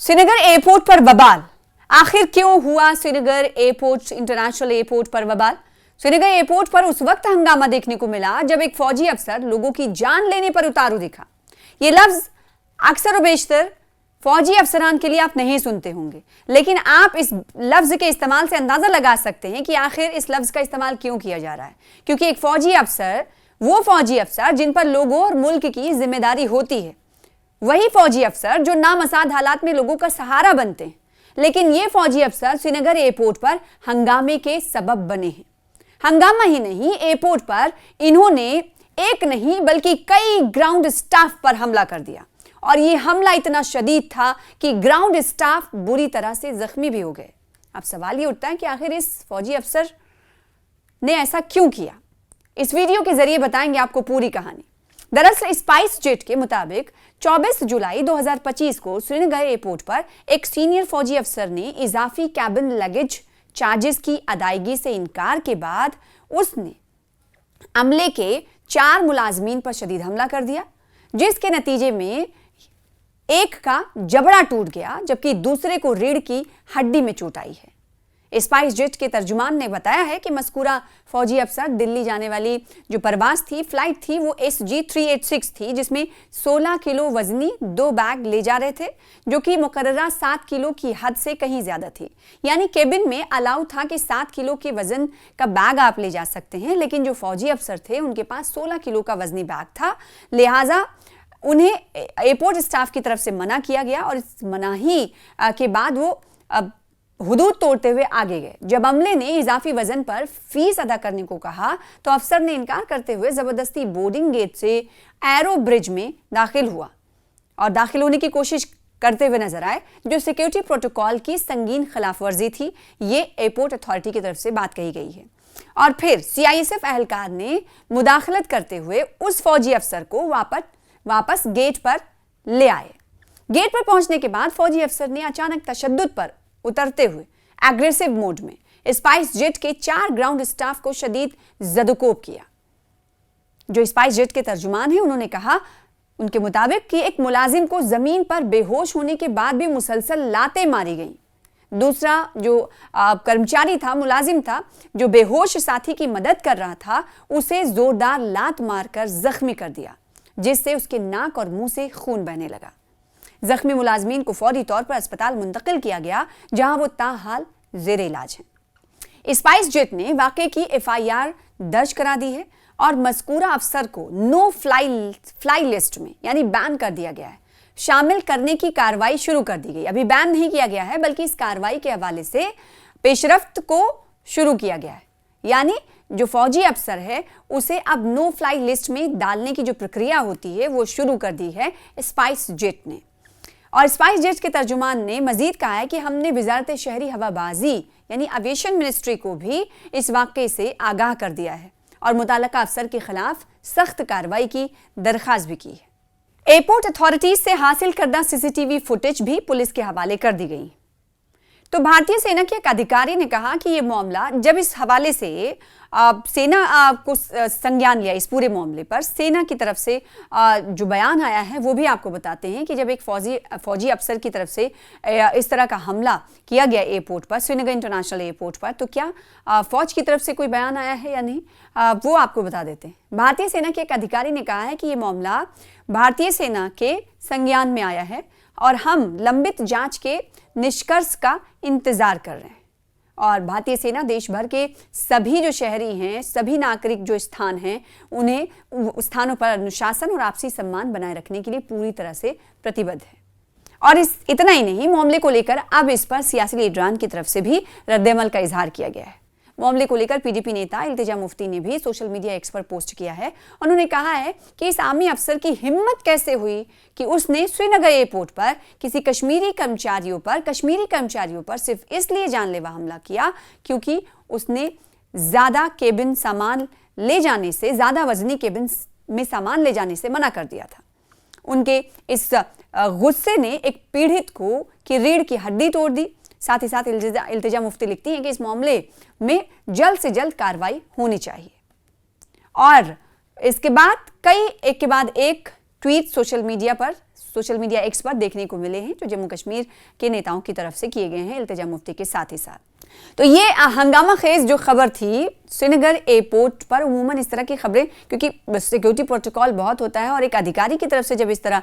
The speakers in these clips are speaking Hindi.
श्रीनगर एयरपोर्ट पर बवाल। आखिर क्यों हुआ श्रीनगर एयरपोर्ट इंटरनेशनल एयरपोर्ट पर बवाल? श्रीनगर एयरपोर्ट पर उस वक्त हंगामा देखने को मिला जब एक फौजी अफसर लोगों की जान लेने पर उतारू दिखा। यह लफ्ज अक्सर और बेशतर फौजी अफसरान के लिए आप नहीं सुनते होंगे, लेकिन आप इस लफ्ज के इस्तेमाल से अंदाजा लगा सकते हैं कि आखिर इस लफ्ज का इस्तेमाल क्यों किया जा रहा है। क्योंकि एक फौजी अफसर, वो फौजी अफसर जिन पर लोगों और मुल्क की जिम्मेदारी होती है, वही फौजी अफसर जो नामसाद हालात में लोगों का सहारा बनते हैं। लेकिन ये फौजी अफसर श्रीनगर एयरपोर्ट पर हंगामे के सबब बने हैं। हंगामा ही नहीं, एयरपोर्ट पर इन्होंने एक नहीं बल्कि कई ग्राउंड स्टाफ पर हमला कर दिया, और यह हमला इतना शदीद था कि ग्राउंड स्टाफ बुरी तरह से जख्मी भी हो गए। अब सवाल ये उठता है कि आखिर इस फौजी अफसर ने ऐसा क्यों किया। इस वीडियो के जरिए बताएंगे आपको पूरी कहानी। दरअसल स्पाइस जेट के मुताबिक 24 जुलाई 2025 को श्रीनगर एयरपोर्ट पर एक सीनियर फौजी अफसर ने इजाफी कैबिन लगेज चार्जेस की अदायगी से इनकार के बाद उसने अमले के 4 मुलाजमीन पर शदीद हमला कर दिया, जिसके नतीजे में एक का जबड़ा टूट गया जबकि दूसरे को रीढ़ की हड्डी में चोट आई है। स्पाइस जेट के तर्जुमान ने बताया है कि मस्कूरा फौजी अफसर दिल्ली जाने वाली जो परवाज थी, फ्लाइट थी, वो SG386 थी, जिसमें 16 किलो वजनी 2 बैग ले जा रहे थे, जो कि मुकर्ररा 7 किलो की हद से कहीं ज्यादा थी। यानी केबिन में अलाउ था कि 7 किलो के वजन का बैग आप ले जा सकते हैं, लेकिन जो फौजी अफसर थे उनके पास 16 किलो का वजनी बैग था। लिहाजा उन्हें एयरपोर्ट स्टाफ की तरफ से मना किया गया, और इस मनाही के बाद वो हुदूद तोड़ते हुए आगे गए। जब अमले ने इजाफी वजन पर फीस अदा करने को कहा तो अफसर ने इनकार करते हुए जबरदस्ती बोर्डिंग गेट से एरो ब्रिज में दाखिल हुआ और दाखिल होने की कोशिश करते हुए नजर आए, जो सिक्योरिटी प्रोटोकॉल की संगीन खिलाफ वर्जी थी। ये एयरपोर्ट अथॉरिटी की तरफ से बात कही गई है। और फिर CISF अहलकार ने मुदाखलत करते हुए उस फौजी अफसर को वापस गेट पर ले आए। गेट पर पहुंचने के बाद फौजी अफसर ने अचानक तशद्दुद पर उतरते हुए एग्रेसिव मोड में स्पाइस जेट के 4 ग्राउंड स्टाफ को शदीद जदुकोब किया। जो स्पाइस जेट के तर्जुमान हैं, उन्होंने कहा उनके मुताबिक कि एक मुलाजिम को जमीन पर बेहोश होने के बाद भी मुसलसल लातें मारी गई। दूसरा जो कर्मचारी था, मुलाजिम था, जो बेहोश साथी की मदद कर रहा था, उसे जोरदार लात मारकर जख्मी कर दिया, जिससे उसके नाक और मुंह से खून बहने लगा। जख्मी मुलाजमीन को फौरी तौर पर अस्पताल मुंतकिल किया गया, जहां वो ताहाल जेर इलाज हैं। स्पाइस जेट ने वाकये की FIR दर्ज करा दी है और मज़कूरा अफसर को नो फ्लाई लिस्ट में यानी बैन कर दिया गया है। शामिल करने की कार्रवाई शुरू कर दी गई। अभी बैन नहीं किया गया है, बल्कि इस कार्रवाई के हवाले से पेशरफ्त को शुरू किया गया है। यानी जो फौजी अफसर है उसे अब नो फ्लाई लिस्ट में डालने की जो प्रक्रिया होती है वो शुरू कर दी है स्पाइस जेट ने। और स्पाइस जेट के तर्जुमान ने मजीद कहा है कि हमने वजारत शहरी हवाबाजी यानी एविएशन मिनिस्ट्री को भी इस वाक़े से आगाह कर दिया है और मुताल्लिका अफसर के खिलाफ सख्त कार्रवाई की दरख्वास्त भी की है। एयरपोर्ट अथॉरिटीज से हासिल करदा CCTV फुटेज भी पुलिस के हवाले कर दी गई। तो भारतीय सेना के एक अधिकारी ने कहा कि यह मामला, जब इस हवाले से सेना को संज्ञान लिया, इस पूरे मामले पर सेना की तरफ से जो बयान आया है वो भी आपको बताते हैं कि जब एक फौजी अफसर की तरफ से इस तरह का हमला किया गया एयरपोर्ट पर, श्रीनगर इंटरनेशनल एयरपोर्ट पर, तो क्या फौज की तरफ से कोई बयान आया है या नहीं, वो आपको बता देते हैं। भारतीय सेना के एक अधिकारी ने कहा है कि यह मामला भारतीय सेना के संज्ञान में आया है और हम लंबित जांच के निष्कर्ष का इंतजार कर रहे हैं। और भारतीय सेना देश भर के सभी जो शहरी हैं, सभी नागरिक जो स्थान हैं, उन्हें स्थानों पर अनुशासन और आपसी सम्मान बनाए रखने के लिए पूरी तरह से प्रतिबद्ध है। और इतना ही नहीं, मामले को लेकर अब इस पर सियासी लीडरान की तरफ से भी रद्देअमल का इजहार किया गया है। मामले को लेकर PDP नेता इल्तिजा मुफ्ती ने भी सोशल मीडिया एक्स पर पोस्ट किया है। उन्होंने कहा है कि इस आर्मी अफसर की हिम्मत कैसे हुई कि उसने श्रीनगर एयरपोर्ट पर किसी कश्मीरी कर्मचारियों पर सिर्फ इसलिए जानलेवा हमला किया क्योंकि उसने ज्यादा केबिन सामान ले जाने से, ज्यादा वजनी केबिन में सामान ले जाने से मना कर दिया था। उनके इस गुस्से ने एक पीड़ित को की रीढ़ की हड्डी तोड़ दी। साथ ही साथ इल्तिजा मुफ्ती लिखती हैं कि इस मामले में जल्द से जल्द कार्रवाई होनी चाहिए। और इसके बाद एक के बाद एक ट्वीट सोशल मीडिया पर सोशल मीडिया एक्स पर देखने को मिले हैं, जो जम्मू कश्मीर के नेताओं की तरफ से किए गए हैं इल्तिजा मुफ्ती के साथ ही साथ। तो ये हंगामा खेज जो खबर थी श्रीनगर एयरपोर्ट पर, उमूमन इस तरह की खबरें, क्योंकि सिक्योरिटी प्रोटोकॉल बहुत होता है और एक अधिकारी की तरफ से जब इस तरह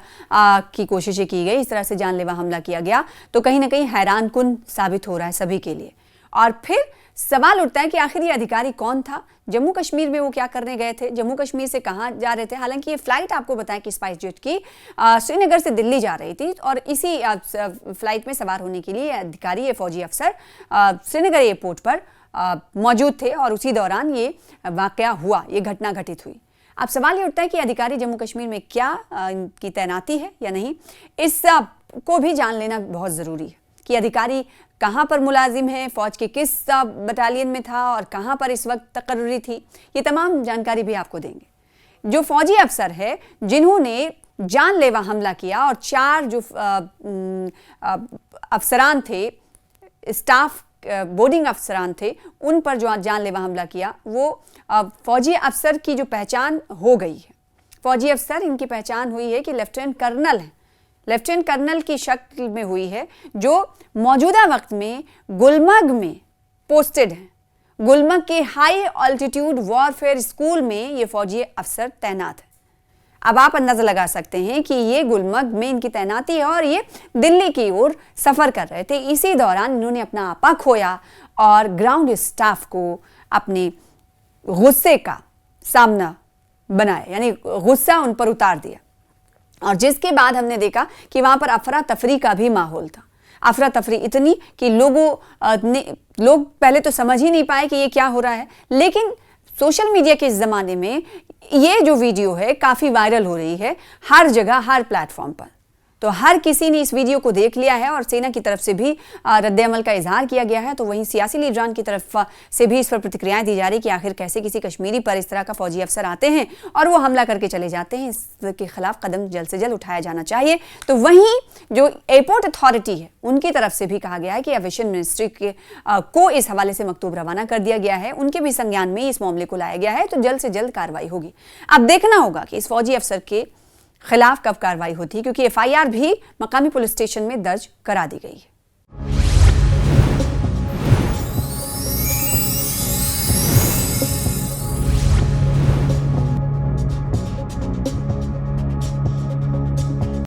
की कोशिशें की गई, इस तरह से जानलेवा हमला किया गया, तो कहीं ना कहीं हैरान कुन साबित हो रहा है सभी के लिए। और फिर सवाल उठता है कि आखिर ये अधिकारी कौन था, जम्मू कश्मीर में वो क्या करने गए थे, जम्मू कश्मीर से कहाँ जा रहे थे। हालांकि ये फ्लाइट आपको बताएं कि स्पाइस जेट की श्रीनगर से दिल्ली जा रही थी और इसी फ्लाइट में सवार होने के लिए अधिकारी, ये फौजी अफसर श्रीनगर एयरपोर्ट पर मौजूद थे और उसी दौरान ये वाकया हुआ, ये घटना घटित हुई। अब सवाल ये उठता है कि अधिकारी जम्मू कश्मीर में क्या इनकी तैनाती है या नहीं, इस को भी जान लेना बहुत ज़रूरी है कि अधिकारी कहाँ पर मुलाजिम है, फौज के किस बटालियन में था और कहाँ पर इस वक्त तकर्री थी, ये तमाम जानकारी भी आपको देंगे। जो फौजी अफसर है जिन्होंने जानलेवा हमला किया और 4 जो अफसरान थे, स्टाफ बोर्डिंग अफसरान थे, उन पर जो जानलेवा हमला किया, वो फौजी अफसर की जो पहचान हो गई है। फौजी अफसर, इनकी पहचान हुई है कि लेफ्टिनेंट कर्नल है, लेफ्टिनेंट कर्नल की शक्ल में हुई है, जो मौजूदा वक्त में गुलमर्ग में पोस्टेड हैं। गुलमर्ग के हाई ऑल्टीट्यूड वॉरफेयर स्कूल में ये फौजी अफसर तैनात है। अब आप अंदाजा लगा सकते हैं कि ये गुलमर्ग में इनकी तैनाती है और ये दिल्ली की ओर सफर कर रहे थे। इसी दौरान इन्होंने अपना आपा खोया और ग्राउंड स्टाफ को अपने गुस्से का सामना बनाया, यानी गुस्सा उन पर उतार दिया। और जिसके बाद हमने देखा कि वहां पर अफरा तफरी का भी माहौल था। अफरा तफरी इतनी कि लोग पहले तो समझ ही नहीं पाए कि ये क्या हो रहा है, लेकिन सोशल मीडिया के इस ज़माने में ये जो वीडियो है काफ़ी वायरल हो रही है, हर जगह, हर प्लेटफॉर्म पर। तो हर किसी ने इस वीडियो को देख लिया है और सेना की तरफ से भी रद्द-ए-अमल का इजहार किया गया है। तो वहीं सियासी लीडरान की तरफ से भी इस पर प्रतिक्रियाएं दी जा रही कि आखिर कैसे किसी कश्मीरी पर इस तरह का फौजी अफसर आते हैं और वो हमला करके चले जाते हैं। इसके खिलाफ कदम जल्द से जल्द उठाया जाना चाहिए। तो वहीं जो एयरपोर्ट अथॉरिटी है, उनकी तरफ से भी कहा गया है कि एविएशन मिनिस्ट्री को इस हवाले से मकतूब रवाना कर दिया गया है, उनके भी संज्ञान में इस मामले को लाया गया है। तो जल्द से जल्द कार्रवाई होगी। अब देखना होगा कि इस फौजी अफसर के खिलाफ कब कार्रवाई होती है, क्योंकि एफआईआर भी मकामी पुलिस स्टेशन में दर्ज करा दी गई है।